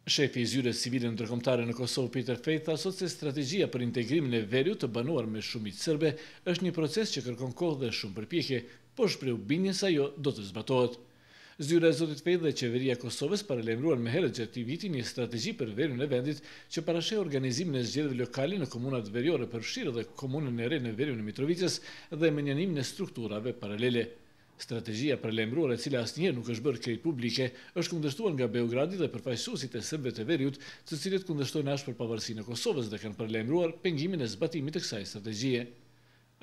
Shefi i zyres civile ndërkombëtare në Kosovë, Peter Fejt, tha sot se strategjia për integrimin e veriut të banuar me shumicë serbe është një proces që kërkon kohë dhe shumë përpjekje, por shpreu bindjen se ajo do të zbatohet. Zyra e zotit Fejt dhe qeveria e Kosovës paralajmëruan më herët gjatë këtij viti një strategji për veriun e vendit që parasheh organizimin e zgjedhjeve lokale në komunat veriore përfshirë edhe komunën e re në veriun e Mitrovicës dhe menjanimin e strukturave paralele. Strategjia paralajmëruar, e cila asnjëherë nuk është bërë krejt publike, është kundërshtuar nga Beogradi dhe përfaqësuesit e serbëve të veriut, të cilët kundërshtojnë ashpër pavarësinë e Kosovës dhe kanë paralajmëruar pengimin e zbatimit të kësaj strategjie.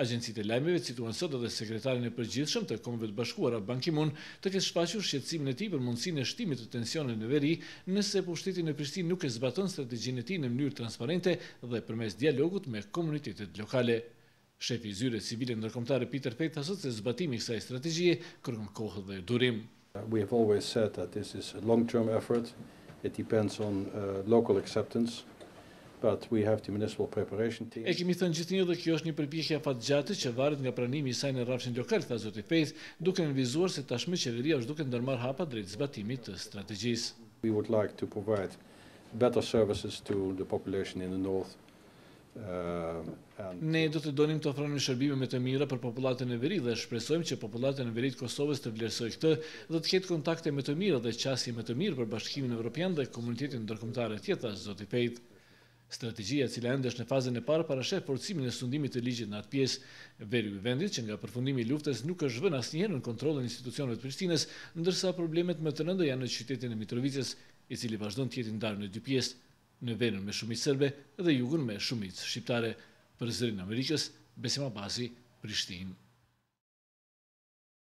Agjencitë e lajmeve cituan sot edhe sekretarin e përgjithshëm të Kombeve të Bashkuara Ban Ki-moon të ketë shfaqur shqetësimin e tij për mundësinë e shtimit të tensionit në veri nëse pushteti në Prishtinë nuk e zbaton strategjinë e tij në mënyrë transparente dhe përmes dialogut me komunitetet lokale. Shefi i zyres civile ndërkombëtare Peter Fejt tha sot se zbatimi i kësaj strategjie kërkon kohë dhe durim. We have always said that this is a long-term effort. It depends on local acceptance, but we have the municipal preparation team. E kemi thënë gjithnjë dhe kjo është një përpjekje afatgjatë që varet nga pranimi i saj në rrafshin lokal, tha zoti Fejt, duke nënvizuar se tashmë qeveria është duke ndërmarrë hapa drejt zbatimit të strategjisë. We would like to provide better services to the population in the north. Ne do të donim të ofrojmë shërbime më të mira për popullatën e veri dhe shpresojmë që popullatën e verit Kosovës të vlerësojë këtë dhe të ketë kontakte më të mira dhe qasje më të mirë për Bashkimin Evropian dhe komunitetin ndërkombëtar e tjetër, zoti Fejt. Strategjia e cila ende është në fazën e parë parasheh forcimin e sundimit të ligjit në atë pjesë. Veriu i vendit që nga përfundimi i luftës nuk është vënë asnjëherë në kontrollin e institucioneve të Prishtinës, ndërsa problemet më të rënda janë në qytetin e Mitrovicës, i cili vazhdon të jetë i ndarë në dy pjesë, në veriun me shumicë serbe dhe jugun me shumicë shqiptare. Për Zërin e Amerikës, Besim Abasi, Prishtinë.